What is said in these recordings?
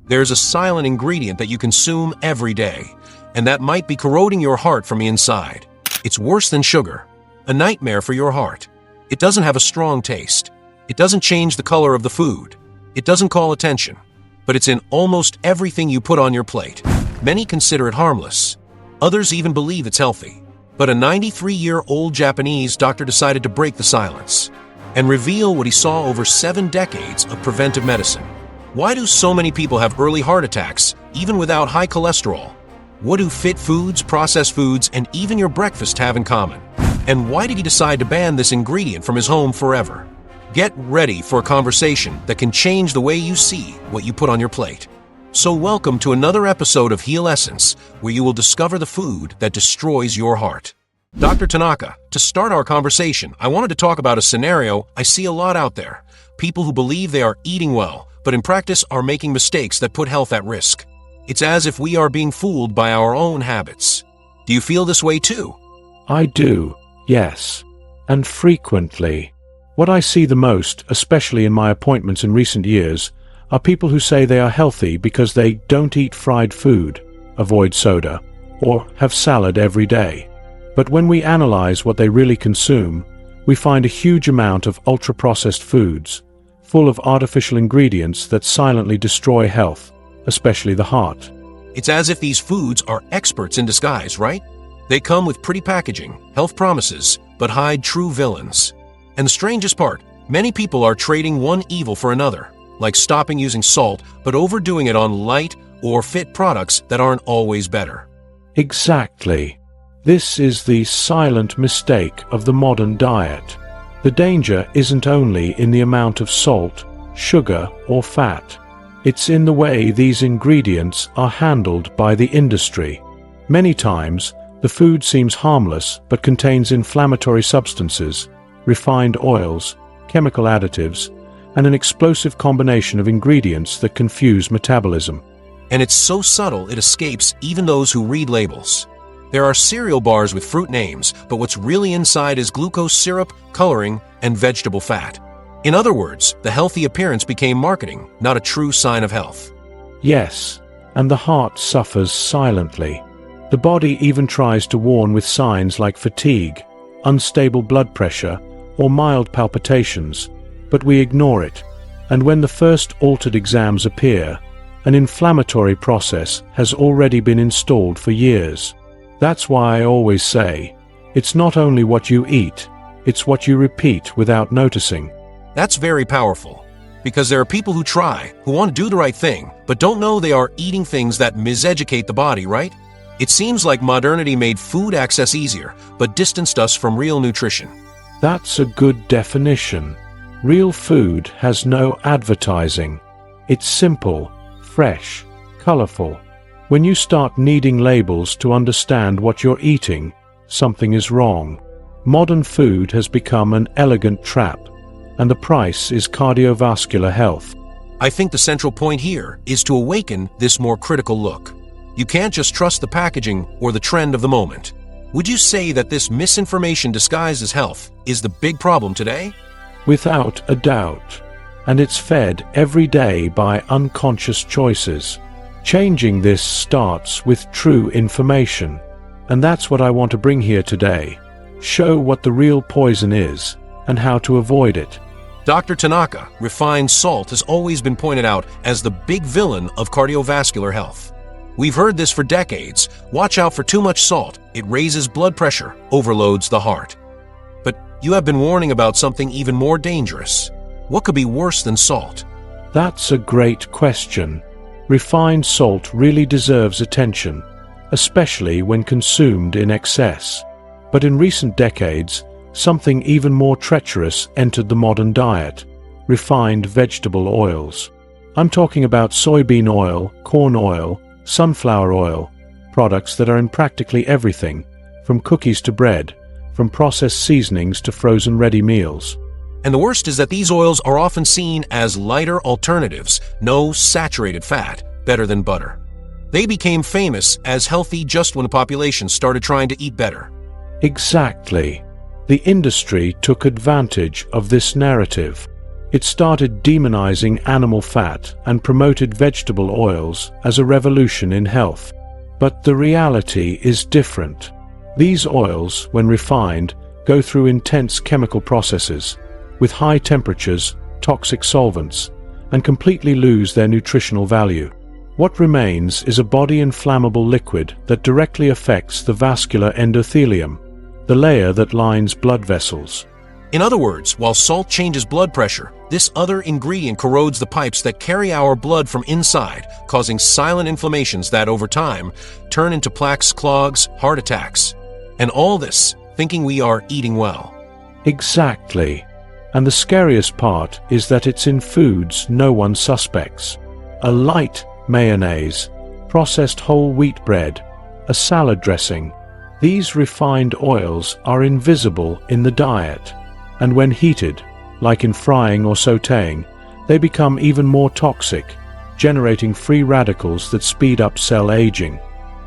There's a silent ingredient that you consume every day, and that might be corroding your heart from the inside. It's worse than sugar, a nightmare for your heart. It doesn't have a strong taste. It doesn't change the color of the food. It doesn't call attention, but it's in almost everything you put on your plate. Many consider it harmless. Others even believe it's healthy. But a 93-year-old Japanese doctor decided to break the silence and reveal what he saw over 7 decades of preventive medicine. Why do so many people have early heart attacks, even without high cholesterol? What do fit foods, processed foods, and even your breakfast have in common? And why did he decide to ban this ingredient from his home forever? Get ready for a conversation that can change the way you see what you put on your plate. So welcome to another episode of Heal Essence, where you will discover the food that destroys your heart. Dr. Tanaka, to start our conversation, I wanted to talk about a scenario I see a lot out there. People who believe they are eating well, but in practice are making mistakes that put health at risk. It's as if we are being fooled by our own habits. Do you feel this way too? I do, yes. And frequently. What I see the most, especially in my appointments in recent years, are people who say they are healthy because they don't eat fried food, avoid soda, or have salad every day. But when we analyze what they really consume, we find a huge amount of ultra-processed foods, full of artificial ingredients that silently destroy health, especially the heart. It's as if these foods are experts in disguise, right? They come with pretty packaging, health promises, but hide true villains. And the strangest part, many people are trading one evil for another, like stopping using salt, but overdoing it on light or fit products that aren't always better. Exactly. This is the silent mistake of the modern diet. The danger isn't only in the amount of salt, sugar, or fat. It's in the way these ingredients are handled by the industry. Many times, the food seems harmless but contains inflammatory substances, refined oils, chemical additives, and an explosive combination of ingredients that confuse metabolism. And it's so subtle it escapes even those who read labels. There are cereal bars with fruit names, but what's really inside is glucose syrup, coloring, and vegetable fat. In other words, the healthy appearance became marketing, not a true sign of health. Yes, and the heart suffers silently. The body even tries to warn with signs like fatigue, unstable blood pressure, or mild palpitations, but we ignore it. And when the first altered exams appear, an inflammatory process has already been installed for years. That's why I always say, it's not only what you eat, it's what you repeat without noticing. That's very powerful, because there are people who try, who want to do the right thing, but don't know they are eating things that miseducate the body, right? It seems like modernity made food access easier, but distanced us from real nutrition. That's a good definition. Real food has no advertising. It's simple, fresh, colorful. When you start needing labels to understand what you're eating, something is wrong. Modern food has become an elegant trap, and the price is cardiovascular health. I think the central point here is to awaken this more critical look. You can't just trust the packaging or the trend of the moment. Would you say that this misinformation disguised as health is the big problem today? Without a doubt. And it's fed every day by unconscious choices. Changing this starts with true information. And that's what I want to bring here today. Show what the real poison is and how to avoid it. Dr. Tanaka, refined salt has always been pointed out as the big villain of cardiovascular health. We've heard this for decades. Watch out for too much salt. It raises blood pressure, overloads the heart. But you have been warning about something even more dangerous. What could be worse than salt? That's a great question. Refined salt really deserves attention, especially when consumed in excess. But in recent decades, something even more treacherous entered the modern diet: refined vegetable oils. I'm talking about soybean oil, corn oil, sunflower oil, products that are in practically everything, from cookies to bread, from processed seasonings to frozen ready meals. And the worst is that these oils are often seen as lighter alternatives, no saturated fat, better than butter. They became famous as healthy just when the population started trying to eat better. Exactly. The industry took advantage of this narrative. It started demonizing animal fat and promoted vegetable oils as a revolution in health. But the reality is different. These oils, when refined, go through intense chemical processes, with high temperatures, toxic solvents, and completely lose their nutritional value. What remains is a body-inflammable liquid that directly affects the vascular endothelium, the layer that lines blood vessels. In other words, while salt changes blood pressure, this other ingredient corrodes the pipes that carry our blood from inside, causing silent inflammations that, over time, turn into plaques, clogs, heart attacks. And all this, thinking we are eating well. Exactly. And the scariest part is that it's in foods no one suspects. A light mayonnaise, processed whole wheat bread, a salad dressing. These refined oils are invisible in the diet, and when heated, like in frying or sautéing, they become even more toxic, generating free radicals that speed up cell aging.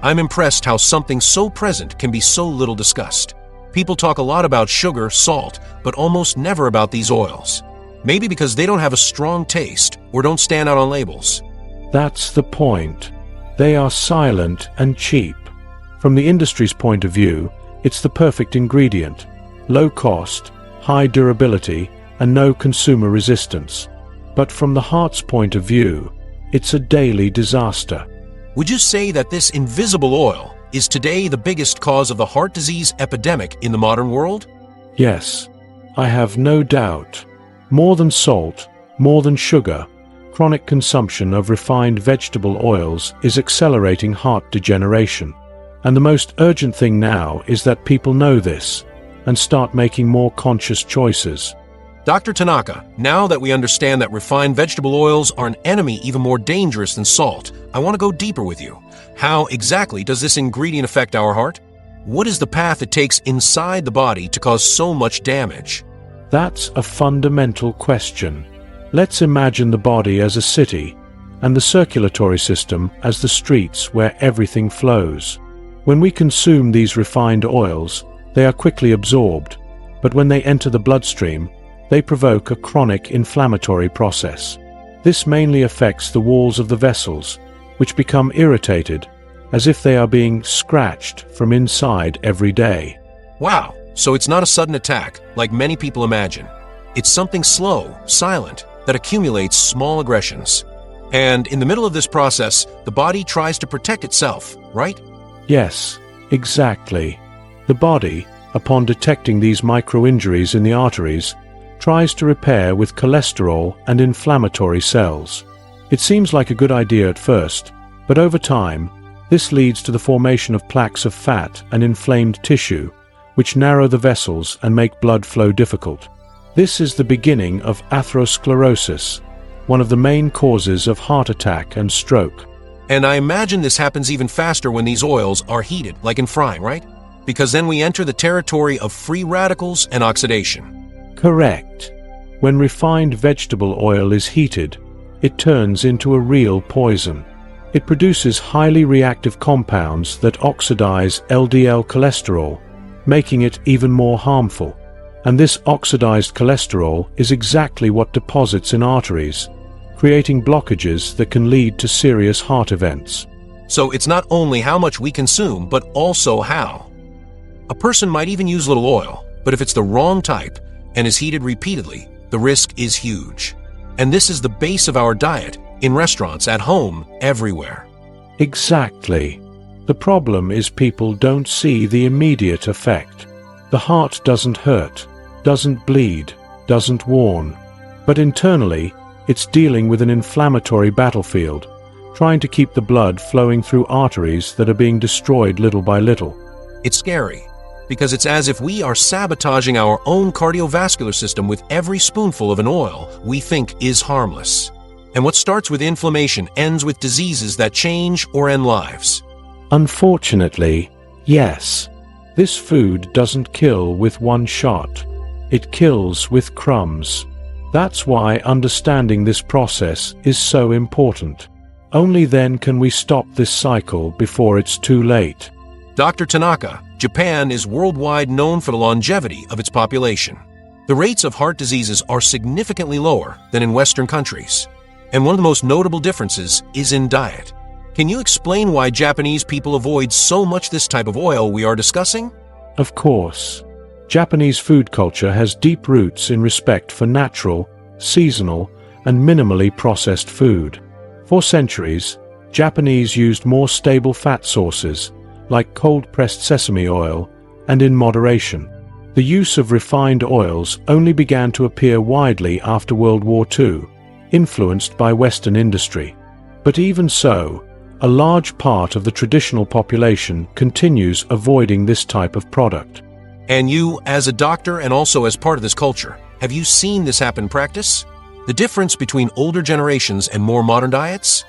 I'm impressed how something so present can be so little discussed. People talk a lot about sugar, salt, but almost never about these oils. Maybe because they don't have a strong taste or don't stand out on labels. That's the point. They are silent and cheap. From the industry's point of view, it's the perfect ingredient. Low cost, high durability, and no consumer resistance. But from the heart's point of view, it's a daily disaster. Would you say that this invisible oil is today the biggest cause of the heart disease epidemic in the modern world? Yes, I have no doubt. More than salt, more than sugar, chronic consumption of refined vegetable oils is accelerating heart degeneration. And the most urgent thing now is that people know this and start making more conscious choices. Dr. Tanaka, now that we understand that refined vegetable oils are an enemy even more dangerous than salt, I want to go deeper with you. How exactly does this ingredient affect our heart? What is the path it takes inside the body to cause so much damage? That's a fundamental question. Let's imagine the body as a city and the circulatory system as the streets where everything flows. When we consume these refined oils, they are quickly absorbed, but when they enter the bloodstream, they provoke a chronic inflammatory process. This mainly affects the walls of the vessels, which become irritated, as if they are being scratched from inside every day. Wow, so it's not a sudden attack, like many people imagine. It's something slow, silent, that accumulates small aggressions. And in the middle of this process, the body tries to protect itself, right? Yes, exactly. The body, upon detecting these micro-injuries in the arteries, tries to repair with cholesterol and inflammatory cells. It seems like a good idea at first, but over time, this leads to the formation of plaques of fat and inflamed tissue, which narrow the vessels and make blood flow difficult. This is the beginning of atherosclerosis, one of the main causes of heart attack and stroke. And I imagine this happens even faster when these oils are heated, like in frying, right? Because then we enter the territory of free radicals and oxidation. Correct. When refined vegetable oil is heated, it turns into a real poison. It produces highly reactive compounds that oxidize LDL cholesterol, making it even more harmful. And this oxidized cholesterol is exactly what deposits in arteries, creating blockages that can lead to serious heart events. So it's not only how much we consume, but also how. A person might even use little oil, but if it's the wrong type and is heated repeatedly, the risk is huge. And this is the base of our diet, in restaurants, at home, everywhere. Exactly. The problem is people don't see the immediate effect. The heart doesn't hurt, doesn't bleed, doesn't warn. But internally, it's dealing with an inflammatory battlefield, trying to keep the blood flowing through arteries that are being destroyed little by little. It's scary, because it's as if we are sabotaging our own cardiovascular system with every spoonful of an oil we think is harmless. And what starts with inflammation ends with diseases that change or end lives. Unfortunately, yes. This food doesn't kill with one shot. It kills with crumbs. That's why understanding this process is so important. Only then can we stop this cycle before it's too late. Dr. Tanaka, Japan is worldwide known for the longevity of its population. The rates of heart diseases are significantly lower than in Western countries. And one of the most notable differences is in diet. Can you explain why Japanese people avoid so much this type of oil we are discussing? Of course. Japanese food culture has deep roots in respect for natural, seasonal, and minimally processed food. For centuries, Japanese used more stable fat sources, like cold-pressed sesame oil, and in moderation. The use of refined oils only began to appear widely after World War II, influenced by Western industry. But even so, a large part of the traditional population continues avoiding this type of product. And you, as a doctor and also as part of this culture, have you seen this happen in practice? The difference between older generations and more modern diets?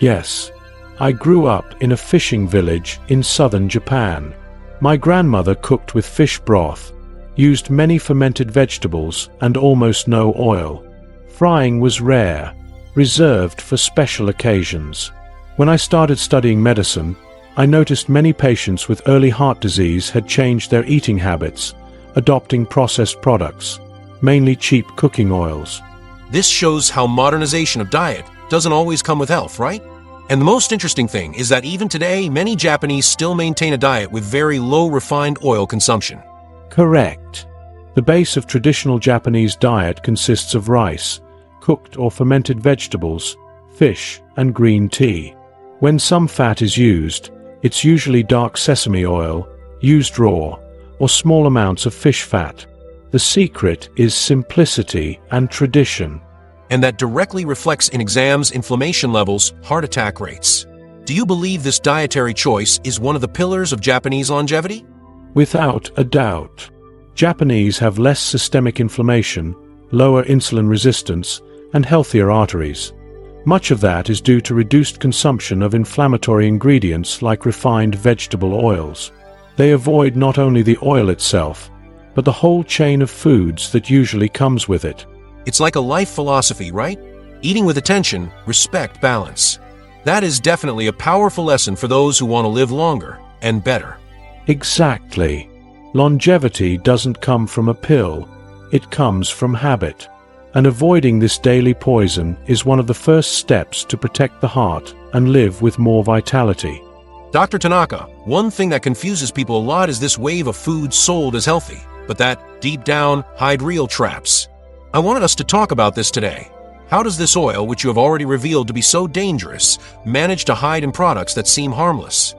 Yes. I grew up in a fishing village in southern Japan. My grandmother cooked with fish broth, used many fermented vegetables and almost no oil. Frying was rare, reserved for special occasions. When I started studying medicine, I noticed many patients with early heart disease had changed their eating habits, adopting processed products, mainly cheap cooking oils. This shows how modernization of diet doesn't always come with health, right? And the most interesting thing is that even today, many Japanese still maintain a diet with very low refined oil consumption. Correct. The base of traditional Japanese diet consists of rice, cooked or fermented vegetables, fish, and green tea. When some fat is used, it's usually dark sesame oil, used raw, or small amounts of fish fat. The secret is simplicity and tradition. And that directly reflects in exams, inflammation levels, heart attack rates. Do you believe this dietary choice is one of the pillars of Japanese longevity? Without a doubt. Japanese have less systemic inflammation, lower insulin resistance, and healthier arteries. Much of that is due to reduced consumption of inflammatory ingredients like refined vegetable oils. They avoid not only the oil itself, but the whole chain of foods that usually comes with it. It's like a life philosophy, right? Eating with attention, respect, balance. That is definitely a powerful lesson for those who want to live longer and better. Exactly. Longevity doesn't come from a pill, it comes from habit. And avoiding this daily poison is one of the first steps to protect the heart and live with more vitality. Dr. Tanaka, one thing that confuses people a lot is this wave of food sold as healthy, but that, deep down, hide real traps. I wanted us to talk about this today. How does this oil, which you have already revealed to be so dangerous, manage to hide in products that seem harmless?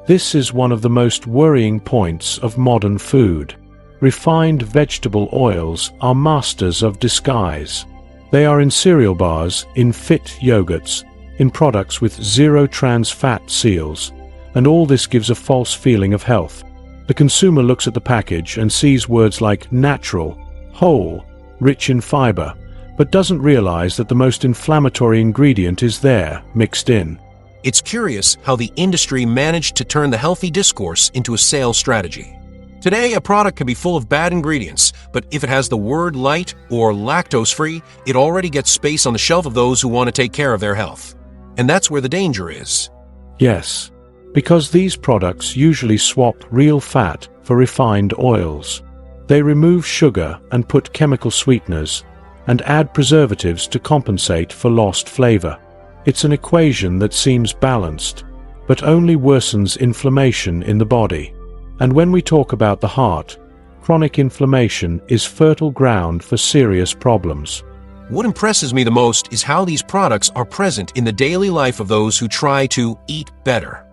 This is one of the most worrying points of modern food. Refined vegetable oils are masters of disguise. They are in cereal bars, in fit yogurts, in products with zero trans fat seals, and all this gives a false feeling of health. The consumer looks at the package and sees words like natural, whole, rich in fiber, but doesn't realize that the most inflammatory ingredient is there, mixed in. It's curious how the industry managed to turn the healthy discourse into a sales strategy. Today, a product can be full of bad ingredients, but if it has the word light or lactose-free, it already gets space on the shelf of those who want to take care of their health. And that's where the danger is. Yes, because these products usually swap real fat for refined oils. They remove sugar and put chemical sweeteners, and add preservatives to compensate for lost flavor. It's an equation that seems balanced, but only worsens inflammation in the body. And when we talk about the heart, chronic inflammation is fertile ground for serious problems. What impresses me the most is how these products are present in the daily life of those who try to eat better.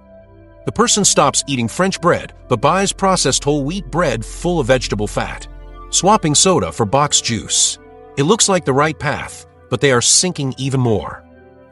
The person stops eating French bread but buys processed whole wheat bread full of vegetable fat, swapping soda for boxed juice. It looks like the right path, but they are sinking even more.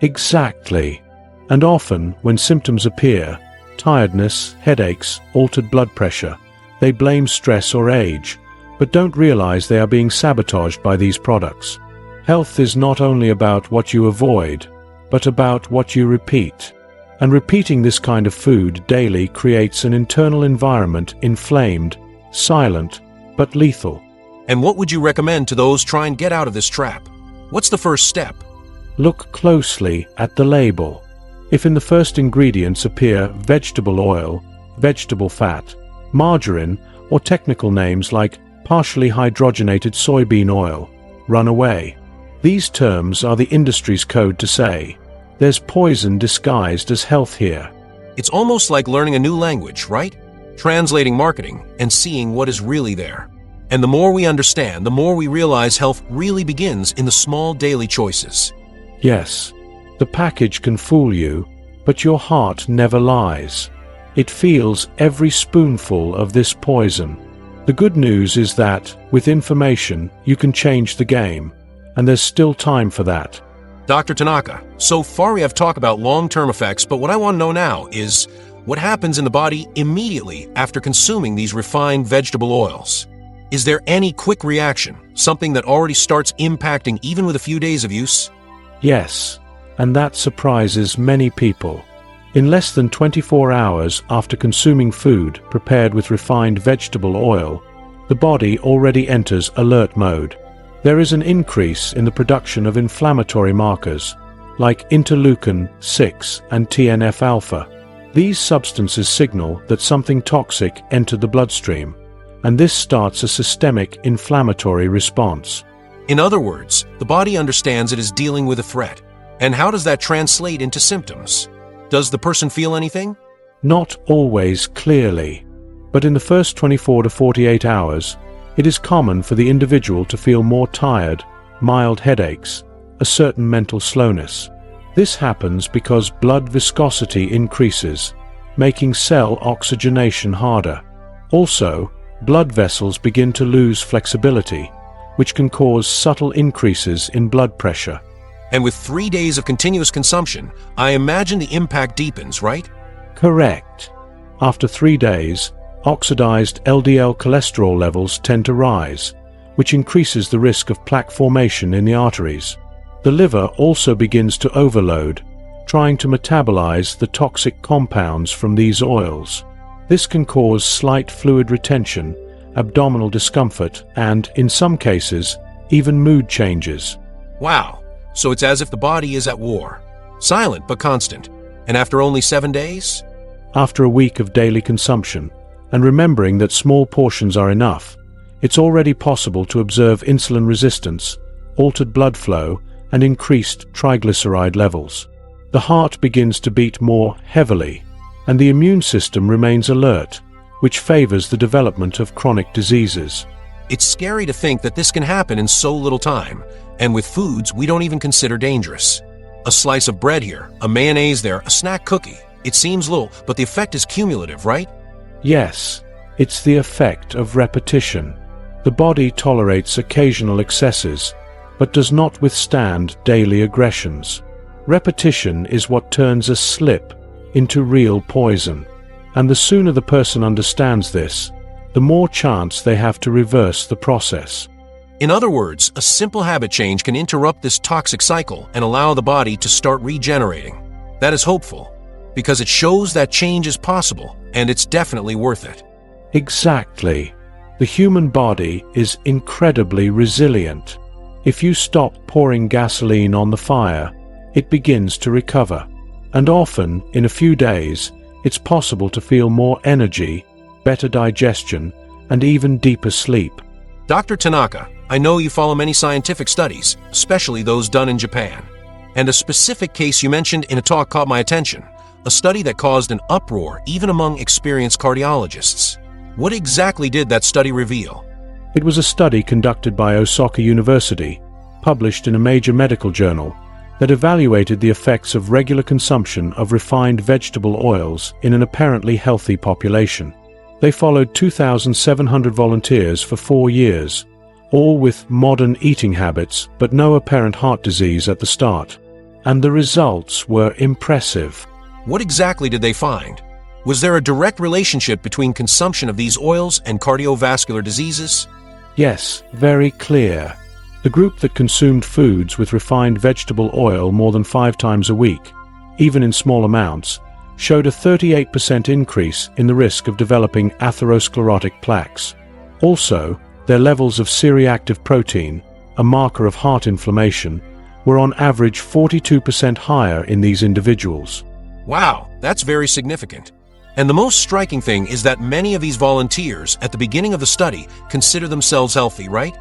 Exactly. And often, when symptoms appear, tiredness, headaches, altered blood pressure, they blame stress or age, but don't realize they are being sabotaged by these products. Health is not only about what you avoid, but about what you repeat. And repeating this kind of food daily creates an internal environment inflamed, silent, but lethal. And what would you recommend to those trying to get out of this trap? What's the first step? Look closely at the label. If in the first ingredients appear vegetable oil, vegetable fat, margarine, or technical names like partially hydrogenated soybean oil, run away. These terms are the industry's code to say, there's poison disguised as health here. It's almost like learning a new language, right? Translating marketing and seeing what is really there. And the more we understand, the more we realize health really begins in the small daily choices. Yes, the package can fool you, but your heart never lies. It feels every spoonful of this poison. The good news is that, with information, you can change the game, and there's still time for that. Dr. Tanaka, so far we have talked about long-term effects, but what I want to know now is what happens in the body immediately after consuming these refined vegetable oils. Is there any quick reaction, something that already starts impacting even with a few days of use? Yes, and that surprises many people. In less than 24 hours after consuming food prepared with refined vegetable oil, the body already enters alert mode. There is an increase in the production of inflammatory markers, like interleukin-6 and TNF-alpha. These substances signal that something toxic entered the bloodstream, and this starts a systemic inflammatory response. In other words, the body understands it is dealing with a threat. And how does that translate into symptoms? Does the person feel anything? Not always clearly, but in the first 24 to 48 hours, it is common for the individual to feel more tired, mild headaches, a certain mental slowness. This happens because blood viscosity increases, making cell oxygenation harder. Also, blood vessels begin to lose flexibility, which can cause subtle increases in blood pressure. And with 3 days of continuous consumption, I imagine the impact deepens, right? Correct. After 3 days, oxidized LDL cholesterol levels tend to rise, which increases the risk of plaque formation in the arteries. The liver also begins to overload, trying to metabolize the toxic compounds from these oils. This can cause slight fluid retention, abdominal discomfort, and, in some cases, even mood changes. Wow, so it's as if the body is at war. Silent but constant. And after only 7 days? After a week of daily consumption, and remembering that small portions are enough, it's already possible to observe insulin resistance, altered blood flow, and increased triglyceride levels. The heart begins to beat more heavily, and the immune system remains alert, which favors the development of chronic diseases. It's scary to think that this can happen in so little time, and with foods we don't even consider dangerous. A slice of bread here, a mayonnaise there, a snack cookie. It seems little, but the effect is cumulative, right? Yes, it's the effect of repetition. The body tolerates occasional excesses, but does not withstand daily aggressions. Repetition is what turns a slip into real poison, and the sooner the person understands this, the more chance they have to reverse the process. In other words, a simple habit change can interrupt this toxic cycle and allow the body to start regenerating. That is hopeful, because it shows that change is possible, and it's definitely worth it. Exactly. The human body is incredibly resilient. If you stop pouring gasoline on the fire, it begins to recover. And often, in a few days, it's possible to feel more energy, better digestion, and even deeper sleep. Dr. Tanaka, I know you follow many scientific studies, especially those done in Japan. And a specific case you mentioned in a talk caught my attention, a study that caused an uproar even among experienced cardiologists. What exactly did that study reveal? It was a study conducted by Osaka University, published in a major medical journal, that evaluated the effects of regular consumption of refined vegetable oils in an apparently healthy population. They followed 2,700 volunteers for 4 years, all with modern eating habits but no apparent heart disease at the start. And the results were impressive. What exactly did they find? Was there a direct relationship between consumption of these oils and cardiovascular diseases? Yes, very clear. The group that consumed foods with refined vegetable oil more than 5 times a week, even in small amounts, showed a 38% increase in the risk of developing atherosclerotic plaques. Also, their levels of C-reactive protein, a marker of heart inflammation, were on average 42% higher in these individuals. Wow, that's very significant. And the most striking thing is that many of these volunteers at the beginning of the study consider themselves healthy, right?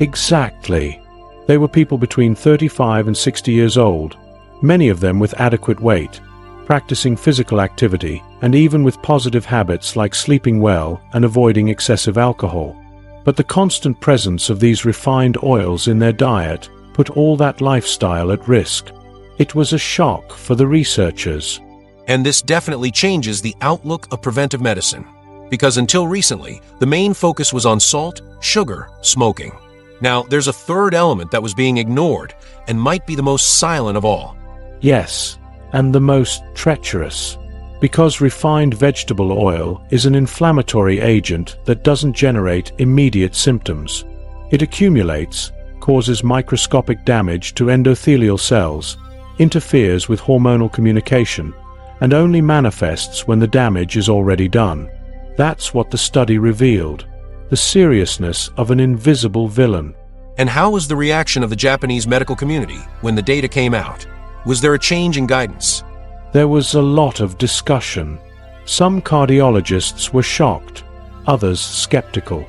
Exactly. They were people between 35 and 60 years old, many of them with adequate weight, practicing physical activity, and even with positive habits like sleeping well and avoiding excessive alcohol. But the constant presence of these refined oils in their diet put all that lifestyle at risk. It was a shock for the researchers. And this definitely changes the outlook of preventive medicine, because until recently, the main focus was on salt, sugar, smoking. Now, there's a third element that was being ignored and might be the most silent of all. Yes, and the most treacherous, because refined vegetable oil is an inflammatory agent that doesn't generate immediate symptoms. It accumulates, causes microscopic damage to endothelial cells, interferes with hormonal communication, and only manifests when the damage is already done. That's what the study revealed, the seriousness of an invisible villain. And how was the reaction of the Japanese medical community when the data came out? Was there a change in guidance? There was a lot of discussion. Some cardiologists were shocked, others skeptical.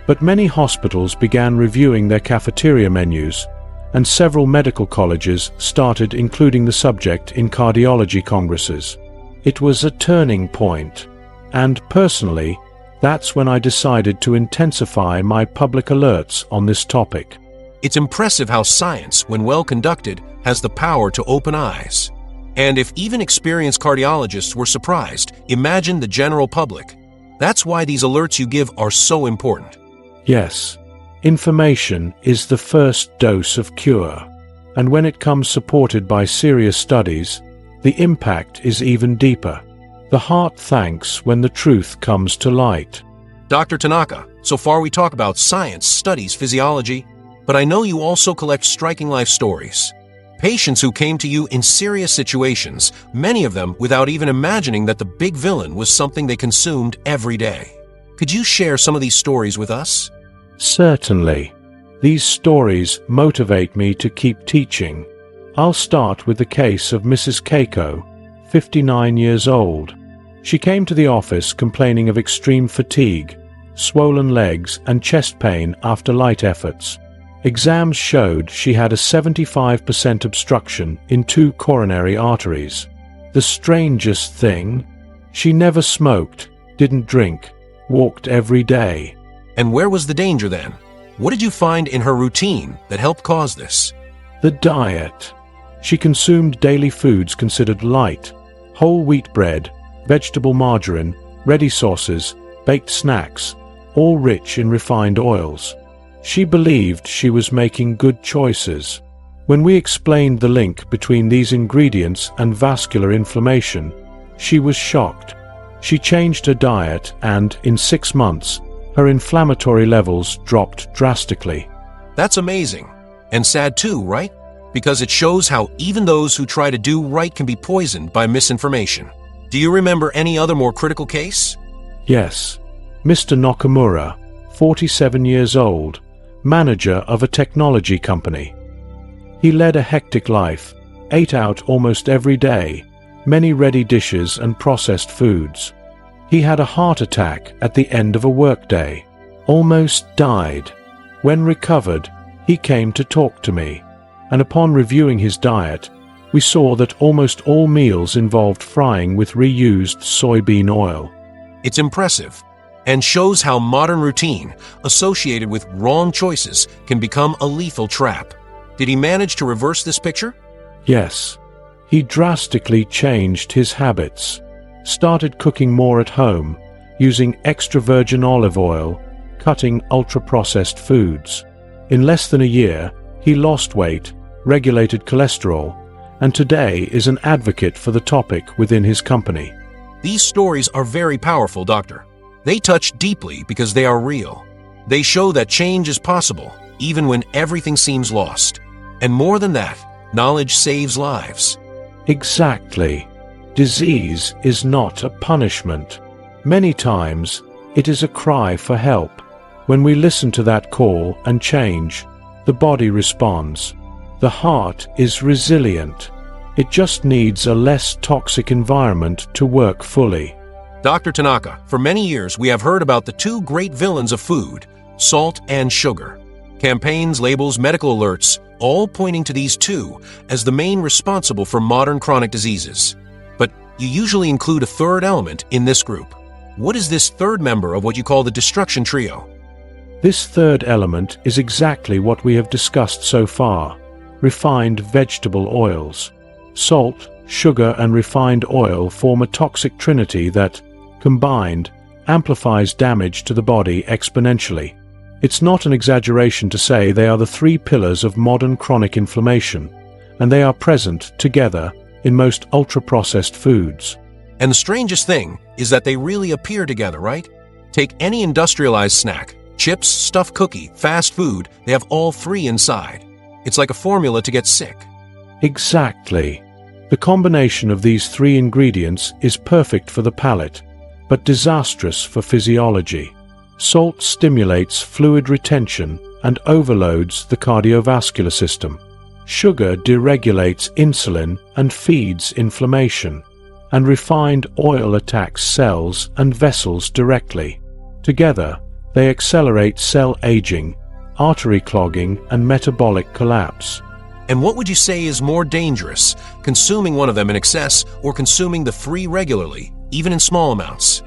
But many hospitals began reviewing their cafeteria menus, and several medical colleges started including the subject in cardiology congresses. It was a turning point, and personally, that's when I decided to intensify my public alerts on this topic. It's impressive how science, when well conducted, has the power to open eyes. And if even experienced cardiologists were surprised, imagine the general public. That's why these alerts you give are so important. Yes, information is the first dose of cure. And when it comes supported by serious studies, the impact is even deeper. The heart thanks when the truth comes to light. Dr. Tanaka, so far we talk about science, studies, physiology, but I know you also collect striking life stories. Patients who came to you in serious situations, many of them without even imagining that the big villain was something they consumed every day. Could you share some of these stories with us? Certainly. These stories motivate me to keep teaching. I'll start with the case of Mrs. Keiko, 59 years old. She came to the office complaining of extreme fatigue, swollen legs, and chest pain after light efforts. Exams showed she had a 75% obstruction in 2 coronary arteries. The strangest thing? She never smoked, didn't drink, walked every day. And where was the danger then? What did you find in her routine that helped cause this? The diet. She consumed daily foods considered light: whole wheat bread, vegetable margarine, ready sauces, baked snacks, all rich in refined oils. She believed she was making good choices. When we explained the link between these ingredients and vascular inflammation, she was shocked. She changed her diet and, in 6 months, her inflammatory levels dropped drastically. That's amazing. And sad too, right? Because it shows how even those who try to do right can be poisoned by misinformation. Do you remember any other more critical case? Yes. Mr. Nakamura, 47 years old, manager of a technology company. He led a hectic life, ate out almost every day, many ready dishes and processed foods. He had a heart attack at the end of a workday, almost died. When recovered, he came to talk to me, and upon reviewing his diet, we saw that almost all meals involved frying with reused soybean oil. It's impressive, and shows how modern routine, associated with wrong choices, can become a lethal trap. Did he manage to reverse this picture? Yes. He drastically changed his habits, started cooking more at home, using extra virgin olive oil, cutting ultra-processed foods. In less than a year, he lost weight, regulated cholesterol, and today is an advocate for the topic within his company. These stories are very powerful, Doctor. They touch deeply because they are real. They show that change is possible, even when everything seems lost. And more than that, knowledge saves lives. Exactly. Disease is not a punishment. Many times, it is a cry for help. When we listen to that call and change, the body responds. The heart is resilient. It just needs a less toxic environment to work fully. Dr. Tanaka, for many years we have heard about the two great villains of food, salt and sugar. Campaigns, labels, medical alerts, all pointing to these two as the main responsible for modern chronic diseases. But you usually include a third element in this group. What is this third member of what you call the destruction trio? This third element is exactly what we have discussed so far: refined vegetable oils. Salt, sugar, and refined oil form a toxic trinity that, combined, amplifies damage to the body exponentially. It's not an exaggeration to say they are the three pillars of modern chronic inflammation, and they are present together in most ultra-processed foods. And the strangest thing is that they really appear together, right? Take any industrialized snack, chips, stuffed cookie, fast food, they have all three inside. It's like a formula to get sick. Exactly. The combination of these three ingredients is perfect for the palate, but disastrous for physiology. Salt stimulates fluid retention and overloads the cardiovascular system. Sugar deregulates insulin and feeds inflammation. And refined oil attacks cells and vessels directly. Together, they accelerate cell aging, artery clogging, and metabolic collapse. And what would you say is more dangerous, consuming one of them in excess or consuming the three regularly, even in small amounts?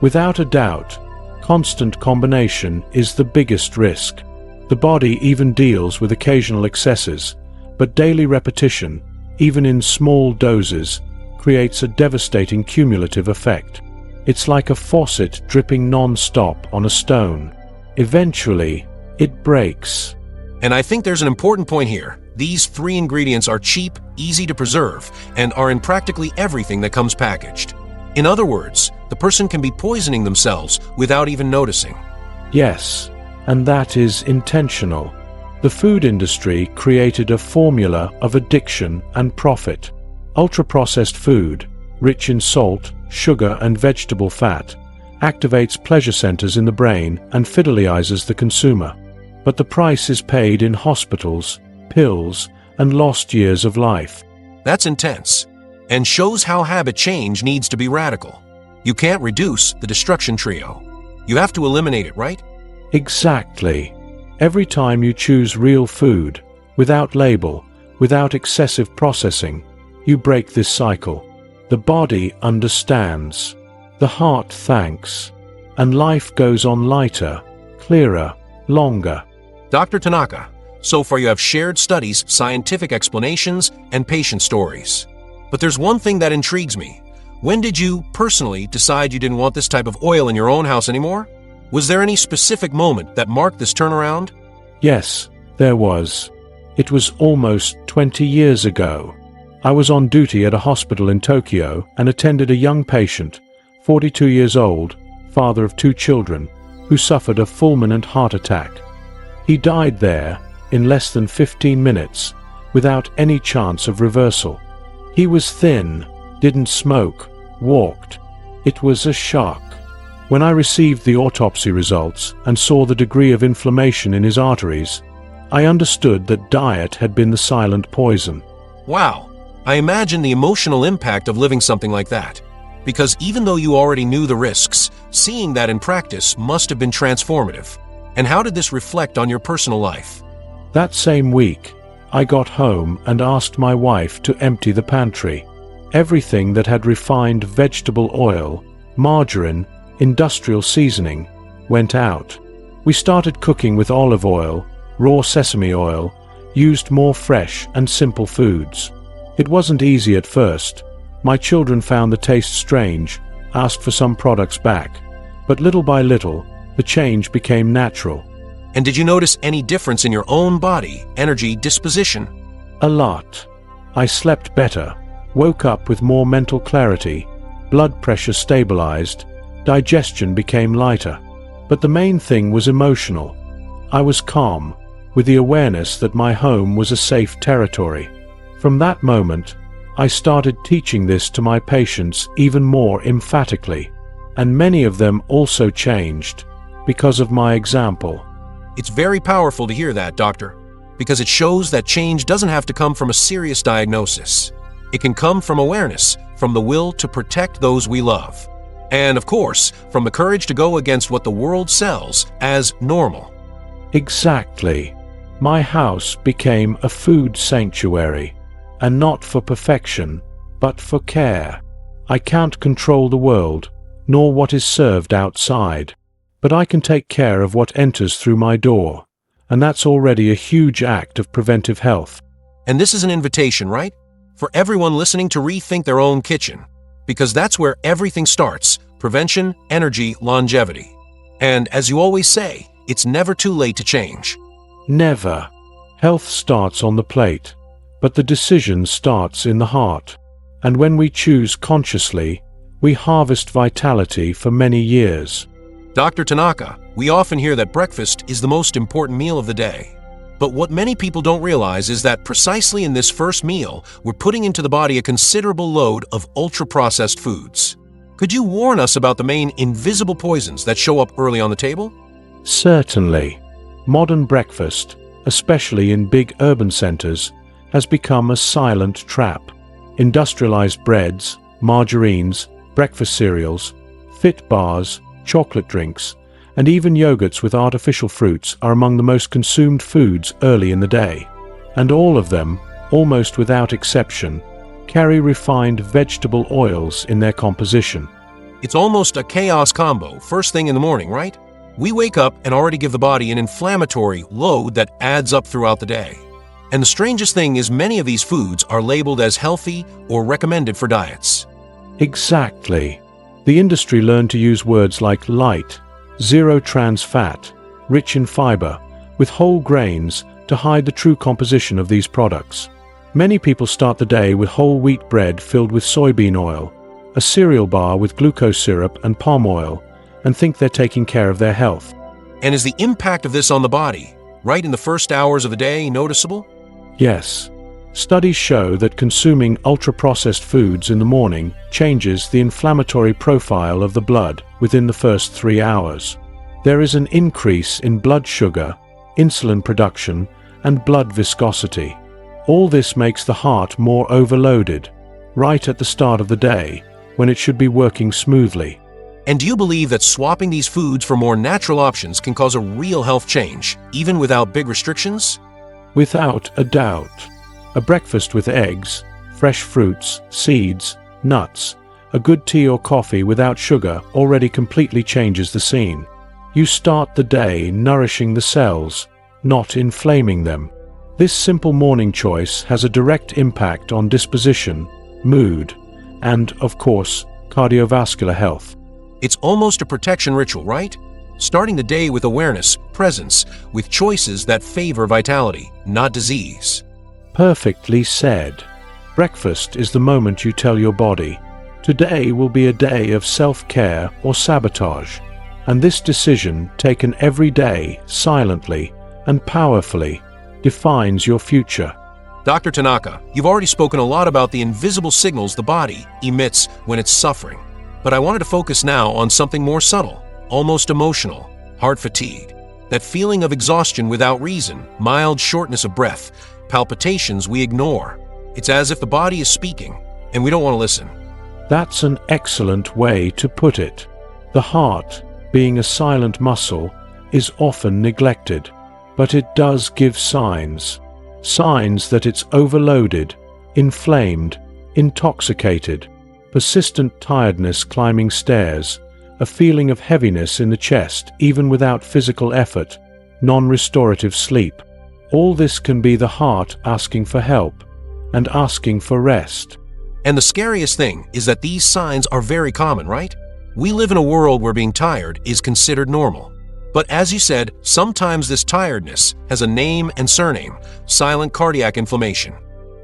Without a doubt, constant combination is the biggest risk. The body even deals with occasional excesses, but daily repetition, even in small doses, creates a devastating cumulative effect. It's like a faucet dripping non-stop on a stone. Eventually, it breaks. And I think there's an important point here. These three ingredients are cheap, easy to preserve, and are in practically everything that comes packaged. In other words, the person can be poisoning themselves without even noticing. Yes, and that is intentional. The food industry created a formula of addiction and profit. Ultra-processed food, rich in salt, sugar, and vegetable fat, activates pleasure centers in the brain and fidelizes the consumer. But the price is paid in hospitals, pills, and lost years of life. That's intense, and shows how habit change needs to be radical. You can't reduce the destruction trio. You have to eliminate it, right? Exactly. Every time you choose real food, without label, without excessive processing, you break this cycle. The body understands. The heart thanks. And life goes on lighter, clearer, longer. Dr. Tanaka, so far you have shared studies, scientific explanations, and patient stories. But there's one thing that intrigues me. When did you, personally, decide you didn't want this type of oil in your own house anymore? Was there any specific moment that marked this turnaround? Yes, there was. It was almost 20 years ago. I was on duty at a hospital in Tokyo and attended a young patient, 42 years old, father of 2 children, who suffered a fulminant heart attack. He died there in less than 15 minutes, without any chance of reversal. He was thin, didn't smoke, walked. It was a shock. When I received the autopsy results and saw the degree of inflammation in his arteries, I understood that diet had been the silent poison. Wow, I imagine the emotional impact of living something like that. Because even though you already knew the risks, seeing that in practice must have been transformative. And how did this reflect on your personal life? That same week, I got home and asked my wife to empty the pantry. Everything that had refined vegetable oil, margarine, industrial seasoning, went out. We started cooking with olive oil, raw sesame oil, used more fresh and simple foods. It wasn't easy at first. My children found the taste strange, asked for some products back. But little by little, the change became natural. And did you notice any difference in your own body, energy, disposition? A lot. I slept better, woke up with more mental clarity, blood pressure stabilized, digestion became lighter. But the main thing was emotional. I was calm, with the awareness that my home was a safe territory. From that moment, I started teaching this to my patients even more emphatically, and many of them also changed because of my example. It's very powerful to hear that, doctor, because it shows that change doesn't have to come from a serious diagnosis. It can come from awareness, from the will to protect those we love. And of course, from the courage to go against what the world sells as normal. Exactly. My house became a food sanctuary, and not for perfection, but for care. I can't control the world, nor what is served outside, but I can take care of what enters through my door, and that's already a huge act of preventive health. And this is an invitation, right? For everyone listening to rethink their own kitchen, because that's where everything starts: prevention, energy, longevity. And as you always say, it's never too late to change. Never. Health starts on the plate, but the decision starts in the heart. And when we choose consciously, we harvest vitality for many years. Dr. Tanaka, we often hear that breakfast is the most important meal of the day. But what many people don't realize is that precisely in this first meal, we're putting into the body a considerable load of ultra-processed foods. Could you warn us about the main invisible poisons that show up early on the table? Certainly. Modern breakfast, especially in big urban centers, has become a silent trap. Industrialized breads, margarines, breakfast cereals, fit bars, chocolate drinks, and even yogurts with artificial fruits are among the most consumed foods early in the day. And all of them, almost without exception, carry refined vegetable oils in their composition. It's almost a chaos combo first thing in the morning, right? We wake up and already give the body an inflammatory load that adds up throughout the day. And the strangest thing is many of these foods are labeled as healthy or recommended for diets. Exactly. The industry learned to use words like light, zero trans fat, rich in fiber, with whole grains to hide the true composition of these products. Many people start the day with whole wheat bread filled with soybean oil, a cereal bar with glucose syrup and palm oil, and think they're taking care of their health. And is the impact of this on the body, right in the first hours of the day, noticeable? Yes. Studies show that consuming ultra-processed foods in the morning changes the inflammatory profile of the blood within the first 3 hours. There is an increase in blood sugar, insulin production, and blood viscosity. All this makes the heart more overloaded, right at the start of the day, when it should be working smoothly. And do you believe that swapping these foods for more natural options can cause a real health change, even without big restrictions? Without a doubt. A breakfast with eggs, fresh fruits, seeds, nuts, a good tea or coffee without sugar already completely changes the scene. You start the day nourishing the cells, not inflaming them. This simple morning choice has a direct impact on disposition, mood, and, of course, cardiovascular health. It's almost a protection ritual, right? Starting the day with awareness, presence, with choices that favor vitality, not disease. Perfectly said. Breakfast is the moment you tell your body, today will be a day of self-care or sabotage, and this decision, taken every day, silently and powerfully, defines your future. Dr. Tanaka, you've already spoken a lot about the invisible signals the body emits when it's suffering, but I wanted to focus now on something more subtle, almost emotional: heart fatigue. That feeling of exhaustion without reason, mild shortness of breath, palpitations we ignore. It's as if the body is speaking, and we don't want to listen. That's an excellent way to put it. The heart, being a silent muscle, is often neglected, but it does give signs. Signs that it's overloaded, inflamed, intoxicated, persistent tiredness climbing stairs, a feeling of heaviness in the chest even without physical effort, non-restorative sleep. All this can be the heart asking for help and asking for rest. And the scariest thing is that these signs are very common, right? We live in a world where being tired is considered normal. But as you said, sometimes this tiredness has a name and surname: silent cardiac inflammation.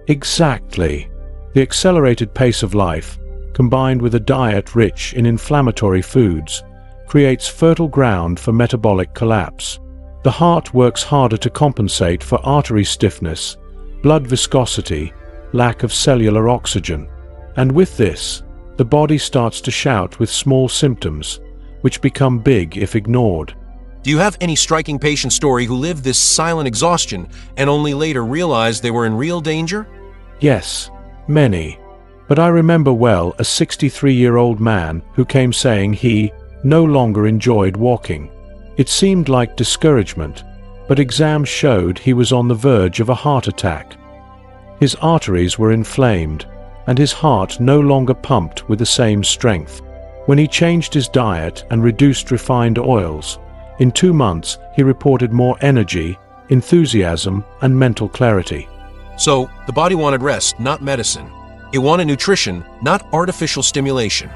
Exactly. The accelerated pace of life, combined with a diet rich in inflammatory foods, creates fertile ground for metabolic collapse. The heart works harder to compensate for artery stiffness, blood viscosity, lack of cellular oxygen. And with this, the body starts to shout with small symptoms, which become big if ignored. Do you have any striking patient story who lived this silent exhaustion and only later realized they were in real danger? Yes, many. But I remember well a 63-year-old man who came saying he no longer enjoyed walking. It seemed like discouragement, but exams showed he was on the verge of a heart attack. His arteries were inflamed, and his heart no longer pumped with the same strength. When he changed his diet and reduced refined oils, in 2 months he reported more energy, enthusiasm, and mental clarity. So, the body wanted rest, not medicine. It wanted nutrition, not artificial stimulation.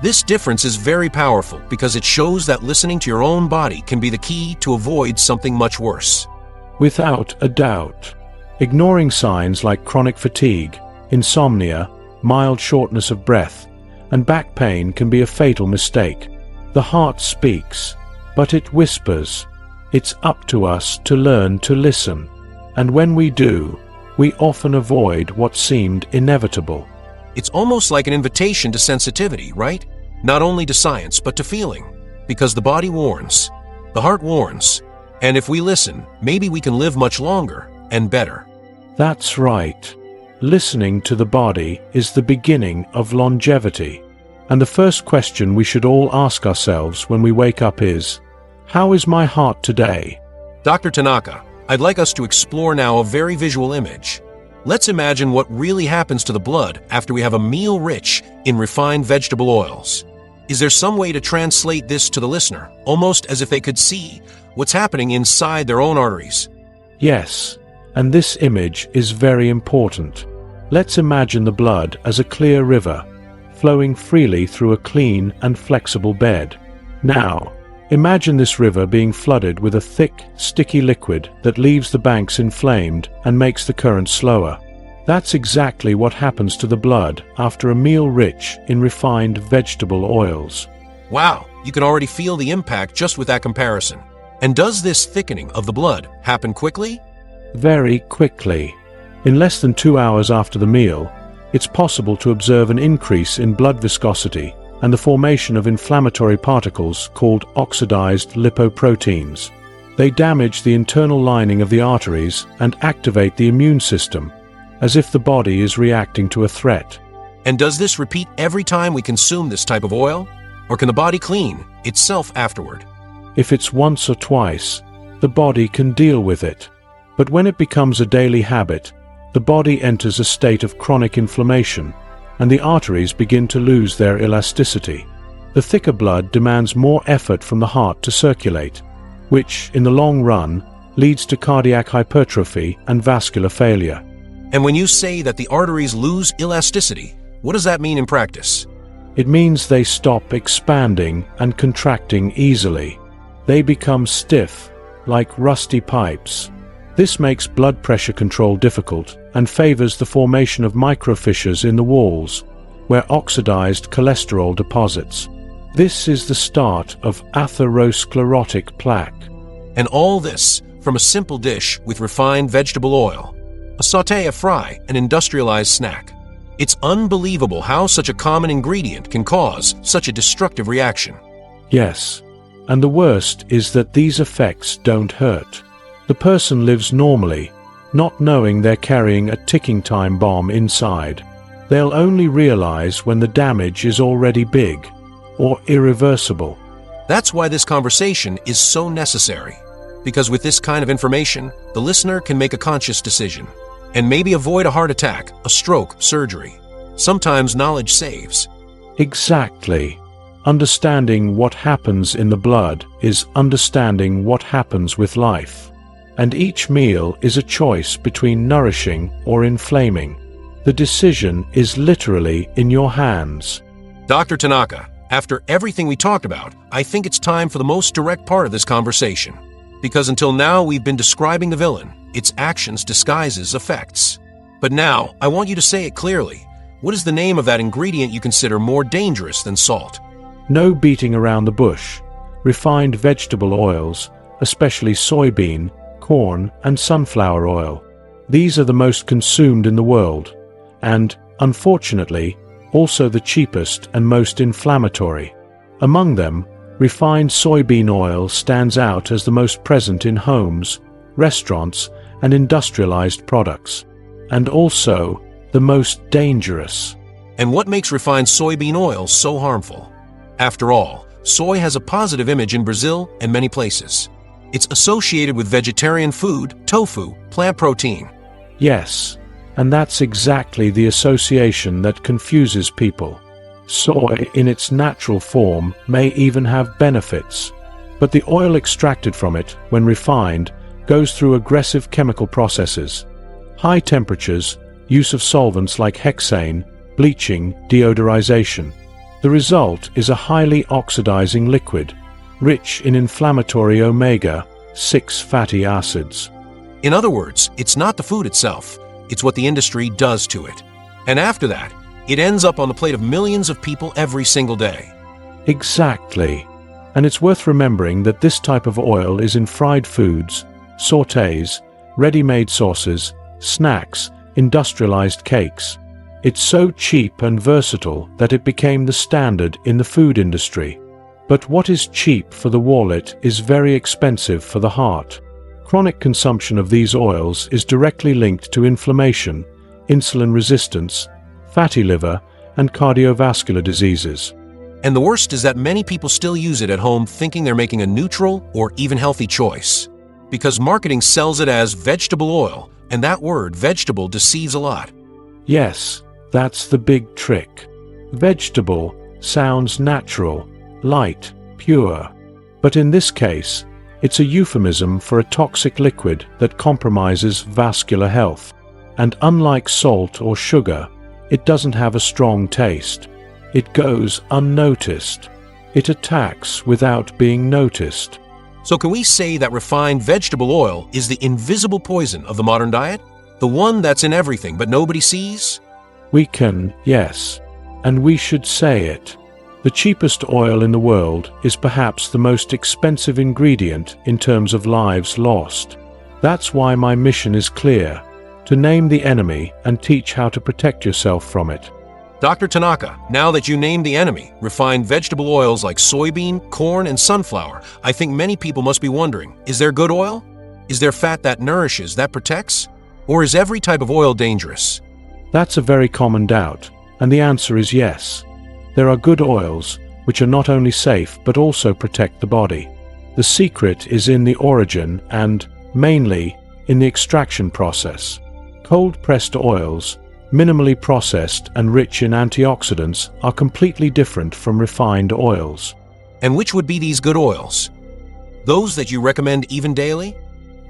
This difference is very powerful because it shows that listening to your own body can be the key to avoid something much worse. Without a doubt. Ignoring signs like chronic fatigue, insomnia, mild shortness of breath, and back pain can be a fatal mistake. The heart speaks, but it whispers. It's up to us to learn to listen. And when we do, we often avoid what seemed inevitable. It's almost like an invitation to sensitivity, right? Not only to science, but to feeling. Because the body warns, the heart warns, and if we listen, maybe we can live much longer and better. That's right. Listening to the body is the beginning of longevity. And the first question we should all ask ourselves when we wake up is, how is my heart today? Dr. Tanaka, I'd like us to explore now a very visual image. Let's imagine what really happens to the blood after we have a meal rich in refined vegetable oils. Is there some way to translate this to the listener, almost as if they could see what's happening inside their own arteries? Yes, and this image is very important. Let's imagine the blood as a clear river, flowing freely through a clean and flexible bed. Now, imagine this river being flooded with a thick, sticky liquid that leaves the banks inflamed and makes the current slower. That's exactly what happens to the blood after a meal rich in refined vegetable oils. Wow, you can already feel the impact just with that comparison. And does this thickening of the blood happen quickly? Very quickly. In less than 2 hours after the meal, it's possible to observe an increase in blood viscosity and the formation of inflammatory particles called oxidized lipoproteins. They damage the internal lining of the arteries and activate the immune system, as if the body is reacting to a threat. And does this repeat every time we consume this type of oil? Or can the body clean itself afterward? If it's once or twice, the body can deal with it. But when it becomes a daily habit, the body enters a state of chronic inflammation, and the arteries begin to lose their elasticity. The thicker blood demands more effort from the heart to circulate, which, in the long run, leads to cardiac hypertrophy and vascular failure. And when you say that the arteries lose elasticity, what does that mean in practice? It means they stop expanding and contracting easily. They become stiff, like rusty pipes. This makes blood pressure control difficult and favors the formation of microfissures in the walls, where oxidized cholesterol deposits. This is the start of atherosclerotic plaque. And all this from a simple dish with refined vegetable oil. A sauté, a fry, an industrialized snack. It's unbelievable how such a common ingredient can cause such a destructive reaction. Yes, and the worst is that these effects don't hurt. The person lives normally, not knowing they're carrying a ticking time bomb inside. They'll only realize when the damage is already big or irreversible. That's why this conversation is so necessary. Because with this kind of information, the listener can make a conscious decision and maybe avoid a heart attack, a stroke, surgery. Sometimes knowledge saves. Exactly. Understanding what happens in the blood is understanding what happens with life. And each meal is a choice between nourishing or inflaming. The decision is literally in your hands. Dr. Tanaka, after everything we talked about, I think it's time for the most direct part of this conversation. Because until now we've been describing the villain, its actions disguises effects. But now, I want you to say it clearly. What is the name of that ingredient you consider more dangerous than salt? No beating around the bush. Refined vegetable oils, especially soybean, corn, and sunflower oil. These are the most consumed in the world, and, unfortunately, also the cheapest and most inflammatory. Among them, refined soybean oil stands out as the most present in homes, restaurants, and industrialized products, and also the most dangerous. And what makes refined soybean oil so harmful? After all, soy has a positive image in Brazil and many places. It's associated with vegetarian food, tofu, plant protein. Yes, and that's exactly the association that confuses people. Soy, in its natural form, may even have benefits, but the oil extracted from it, when refined, goes through aggressive chemical processes. High temperatures, use of solvents like hexane, bleaching, deodorization. The result is a highly oxidizing liquid, rich in inflammatory omega-6 fatty acids. In other words, it's not the food itself, it's what the industry does to it. And after that, it ends up on the plate of millions of people every single day. Exactly. And it's worth remembering that this type of oil is in fried foods, sautés, ready-made sauces, snacks, industrialized cakes. It's so cheap and versatile that it became the standard in the food industry. But what is cheap for the wallet is very expensive for the heart. Chronic consumption of these oils is directly linked to inflammation, insulin resistance, fatty liver, and cardiovascular diseases. And the worst is that many people still use it at home thinking they're making a neutral or even healthy choice. Because marketing sells it as vegetable oil, and that word, vegetable, deceives a lot. Yes, that's the big trick. Vegetable sounds natural, light, pure. But in this case, it's a euphemism for a toxic liquid that compromises vascular health. And unlike salt or sugar, it doesn't have a strong taste. It goes unnoticed. It attacks without being noticed. So can we say that refined vegetable oil is the invisible poison of the modern diet? The one that's in everything but nobody sees? We can, yes. And we should say it. The cheapest oil in the world is perhaps the most expensive ingredient in terms of lives lost. That's why my mission is clear: to name the enemy and teach how to protect yourself from it. Dr. Tanaka, now that you named the enemy, refined vegetable oils like soybean, corn, and sunflower, I think many people must be wondering, is there good oil? Is there fat that nourishes, that protects? Or is every type of oil dangerous? That's a very common doubt, and the answer is yes. There are good oils, which are not only safe but also protect the body. The secret is in the origin and, mainly, in the extraction process. Cold-pressed oils, minimally processed and rich in antioxidants, are completely different from refined oils. And which would be these good oils? Those that you recommend even daily?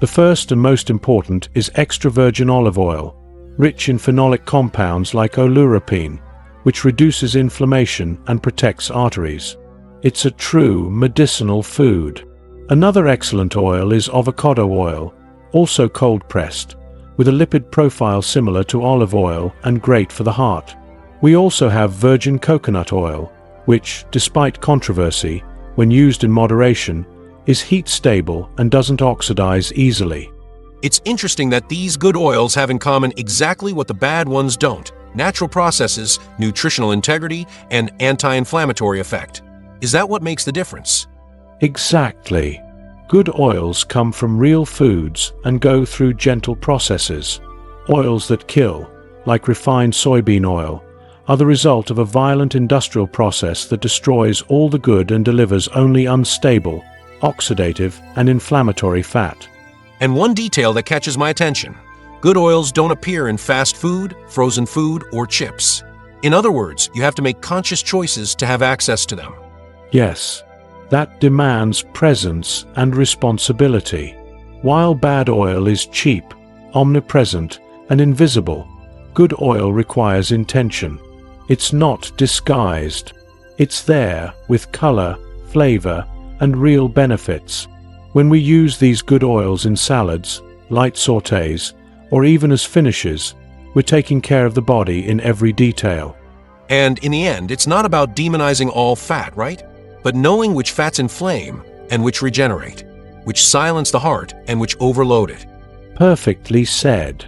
The first and most important is extra virgin olive oil, rich in phenolic compounds like oleuropein, which reduces inflammation and protects arteries. It's a true medicinal food. Another excellent oil is avocado oil, also cold-pressed, with a lipid profile similar to olive oil and great for the heart. We also have virgin coconut oil, which, despite controversy, when used in moderation, is heat-stable and doesn't oxidize easily. It's interesting that these good oils have in common exactly what the bad ones don't: natural processes, nutritional integrity, and anti-inflammatory effect. Is that what makes the difference? Exactly. Good oils come from real foods and go through gentle processes. Oils that kill, like refined soybean oil, are the result of a violent industrial process that destroys all the good and delivers only unstable, oxidative, and inflammatory fat. And one detail that catches my attention: good oils don't appear in fast food, frozen food, or chips. In other words, you have to make conscious choices to have access to them. Yes, that demands presence and responsibility. While bad oil is cheap, omnipresent, and invisible, good oil requires intention. It's not disguised. It's there with color, flavor, and real benefits. When we use these good oils in salads, light sautés, or even as finishes, we're taking care of the body in every detail. And in the end, it's not about demonizing all fat, right? But knowing which fats inflame and which regenerate, which silence the heart and which overload it. Perfectly said.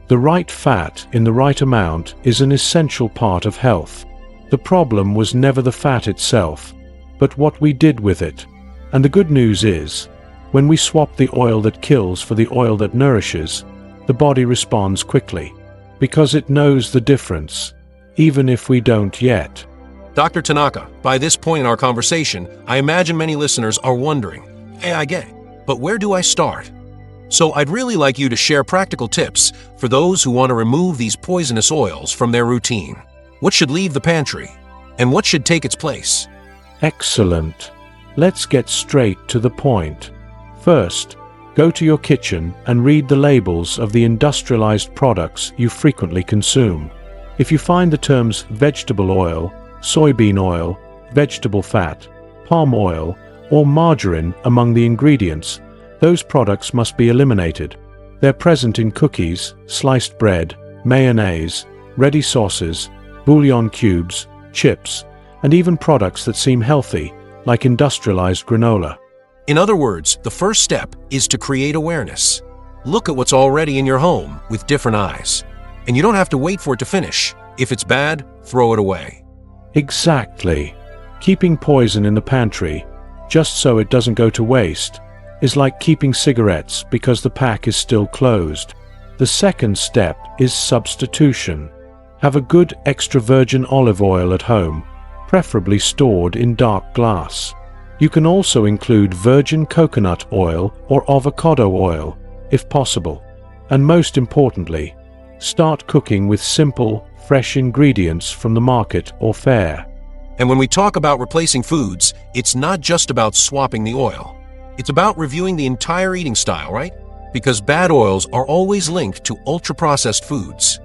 The right fat in the right amount is an essential part of health. The problem was never the fat itself, but what we did with it. And the good news is, when we swap the oil that kills for the oil that nourishes, the body responds quickly, because it knows the difference. even if we don't yet. Dr. Tanaka, by this point in our conversation, I imagine many listeners are wondering, hey, I get it, but where do I start? So I'd really like you to share practical tips for those who want to remove these poisonous oils from their routine. What should leave the pantry? And what should take its place? Excellent. Let's get straight to the point. First, go to your kitchen and read the labels of the industrialized products you frequently consume. If you find the terms vegetable oil, soybean oil, vegetable fat, palm oil, or margarine among the ingredients, those products must be eliminated. They're present in cookies, sliced bread, mayonnaise, ready sauces, bouillon cubes, chips, and even products that seem healthy, like industrialized granola. In other words, the first step is to create awareness. Look at what's already in your home with different eyes. And you don't have to wait for it to finish. If it's bad, throw it away. Exactly. Keeping poison in the pantry, just so it doesn't go to waste, is like keeping cigarettes because the pack is still closed. The second step is substitution. Have a good extra virgin olive oil at home, preferably stored in dark glass. You can also include virgin coconut oil or avocado oil, if possible. And most importantly, start cooking with simple, fresh ingredients from the market or fair. And when we talk about replacing foods, it's not just about swapping the oil. It's about reviewing the entire eating style, right? Because bad oils are always linked to ultra-processed foods.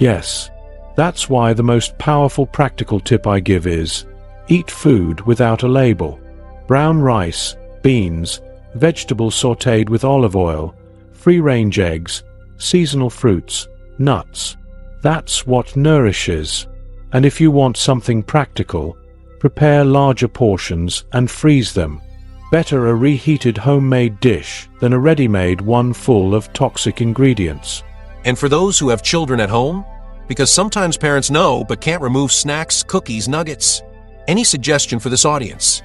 Yes, that's why the most powerful practical tip I give is, eat food without a label. Brown rice, beans, vegetables sautéed with olive oil, free-range eggs, seasonal fruits, nuts. That's what nourishes. And if you want something practical, prepare larger portions and freeze them. Better a reheated homemade dish than a ready-made one full of toxic ingredients. And for those who have children at home, because sometimes parents know but can't remove snacks, cookies, nuggets. Any suggestion for this audience?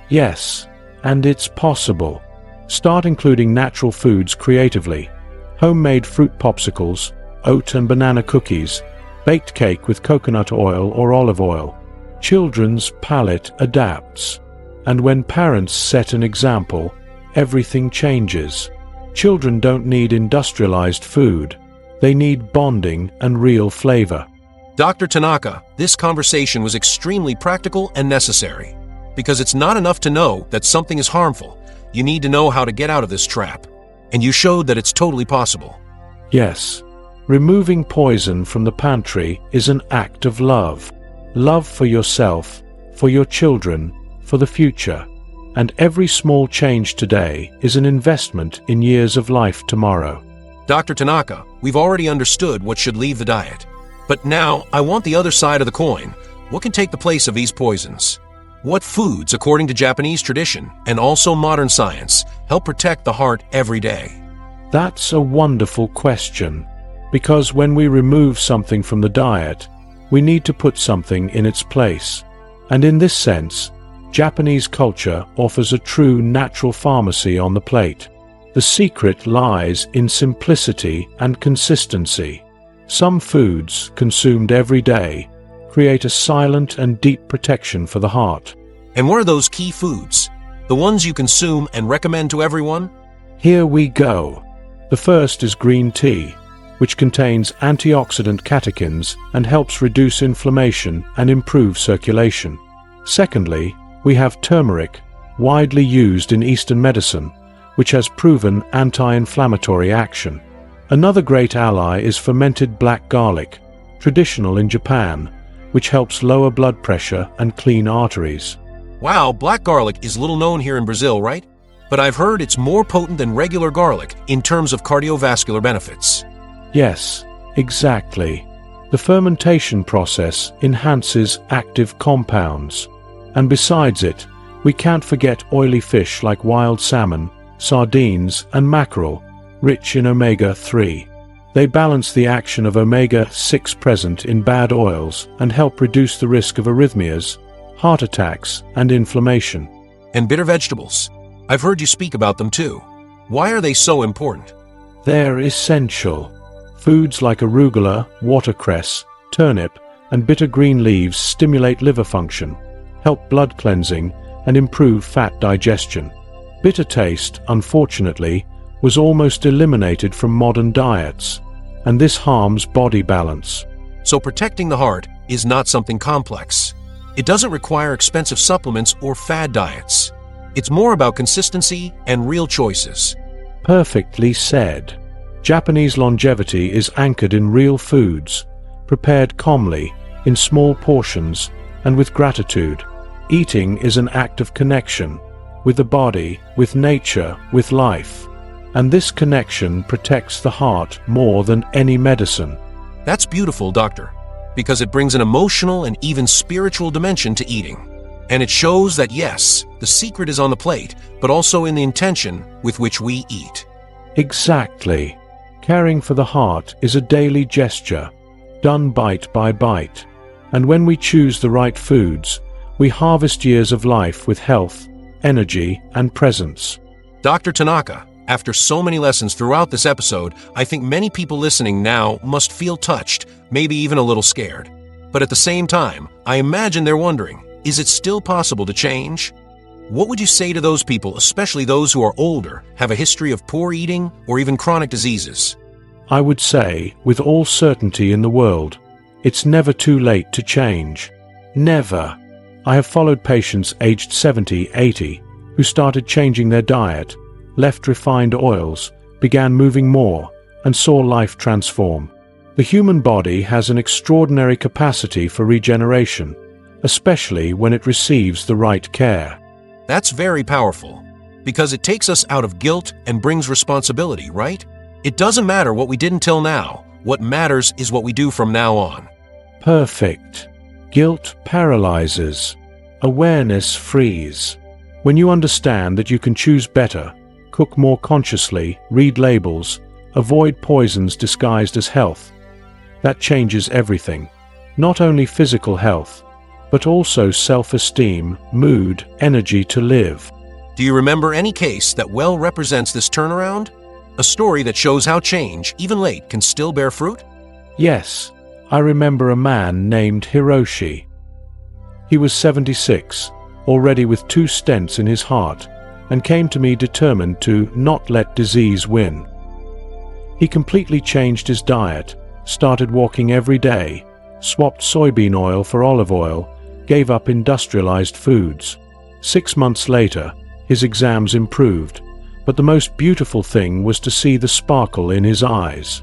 Yes, and it's possible. Start including natural foods creatively. Homemade fruit popsicles, oat and banana cookies, baked cake with coconut oil or olive oil. Children's palate adapts. And when parents set an example, everything changes. Children don't need industrialized food. They need bonding and real flavor. Dr. Tanaka, this conversation was extremely practical and necessary. Because it's not enough to know that something is harmful. You need to know how to get out of this trap. And you showed that it's totally possible. Yes. Removing poison from the pantry is an act of love. Love for yourself, for your children, for the future. And every small change today is an investment in years of life tomorrow. Dr. Tanaka, we've already understood what should leave the diet. But now, I want the other side of the coin. What can take the place of these poisons? What foods, according to Japanese tradition, and also modern science, help protect the heart every day? That's a wonderful question. Because when we remove something from the diet, we need to put something in its place. And in this sense, Japanese culture offers a true natural pharmacy on the plate. The secret lies in simplicity and consistency. Some foods, consumed every day, create a silent and deep protection for the heart. And what are those key foods? The ones you consume and recommend to everyone? Here we go. The first is green tea, which contains antioxidant catechins and helps reduce inflammation and improve circulation. Secondly, we have turmeric, widely used in Eastern medicine, which has proven anti-inflammatory action. Another great ally is fermented black garlic, traditional in Japan, which helps lower blood pressure and clean arteries. Wow, black garlic is little known here in Brazil, right? But I've heard it's more potent than regular garlic in terms of cardiovascular benefits. Yes, exactly. The fermentation process enhances active compounds. And besides it, we can't forget oily fish like wild salmon, sardines, and mackerel, rich in omega-3. They balance the action of omega-6 present in bad oils and help reduce the risk of arrhythmias, heart attacks, and inflammation. And bitter vegetables. I've heard you speak about them too. Why are they so important? They're essential. Foods like arugula, watercress, turnip, and bitter green leaves stimulate liver function, help blood cleansing, and improve fat digestion. Bitter taste, unfortunately, was almost eliminated from modern diets, and this harms body balance. So protecting the heart is not something complex. It doesn't require expensive supplements or fad diets. It's more about consistency and real choices. Perfectly said. Japanese longevity is anchored in real foods, prepared calmly, in small portions, and with gratitude. Eating is an act of connection, with the body, with nature, with life. And this connection protects the heart more than any medicine. That's beautiful, Doctor, because it brings an emotional and even spiritual dimension to eating. And it shows that yes, the secret is on the plate, but also in the intention with which we eat. Exactly. Caring for the heart is a daily gesture, done bite by bite. And when we choose the right foods, we harvest years of life with health, energy, and presence. Dr. Tanaka, after so many lessons throughout this episode, I think many people listening now must feel touched, maybe even a little scared. But at the same time, I imagine they're wondering, is it still possible to change? What would you say to those people, especially those who are older, have a history of poor eating or even chronic diseases? I would say, with all certainty in the world, it's never too late to change. Never. I have followed patients aged 70, 80, who started changing their diet, left refined oils, began moving more, and saw life transform. The human body has an extraordinary capacity for regeneration, especially when it receives the right care. That's very powerful, because it takes us out of guilt and brings responsibility, right? It doesn't matter what we did until now. What matters is what we do from now on. Perfect. Guilt paralyzes. Awareness frees. When you understand that you can choose better, cook more consciously, read labels, avoid poisons disguised as health, that changes everything. Not only physical health, but also self-esteem, mood, energy to live. Do you remember any case that well represents this turnaround? A story that shows how change, even late, can still bear fruit? Yes, I remember a man named Hiroshi. He was 76, already with 2 stents in his heart, and came to me determined to not let disease win. He completely changed his diet, started walking every day, swapped soybean oil for olive oil, gave up industrialized foods. 6 months later, his exams improved, but the most beautiful thing was to see the sparkle in his eyes.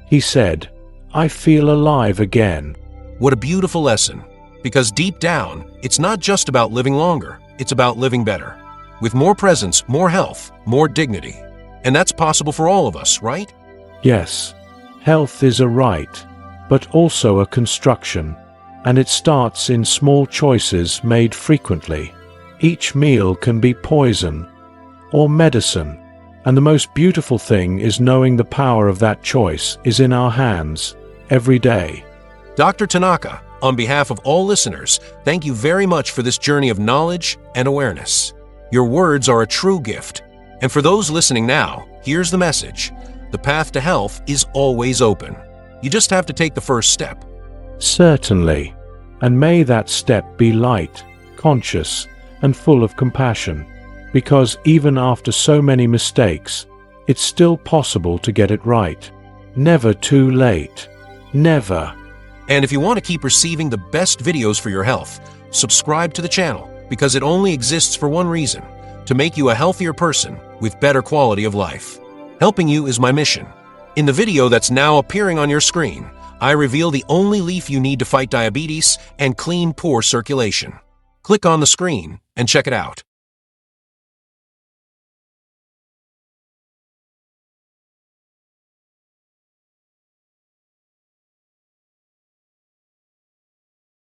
He said, "I feel alive again." What a beautiful lesson, because deep down, it's not just about living longer, it's about living better. With more presence, more health, more dignity. And that's possible for all of us, right? Yes, health is a right, but also a construction, and it starts in small choices made frequently. Each meal can be poison or medicine, and the most beautiful thing is knowing the power of that choice is in our hands every day. Dr. Tanaka, on behalf of all listeners, thank you very much for this journey of knowledge and awareness. Your words are a true gift. And for those listening now, here's the message. The path to health is always open. You just have to take the first step. Certainly. And may that step be light, conscious, and full of compassion. Because even after so many mistakes, it's still possible to get it right. Never too late. Never. And if you want to keep receiving the best videos for your health, subscribe to the channel, because it only exists for one reason, to make you a healthier person with better quality of life. Helping you is my mission. In the video that's now appearing on your screen, I reveal the only leaf you need to fight diabetes and clean poor circulation. Click on the screen and check it out.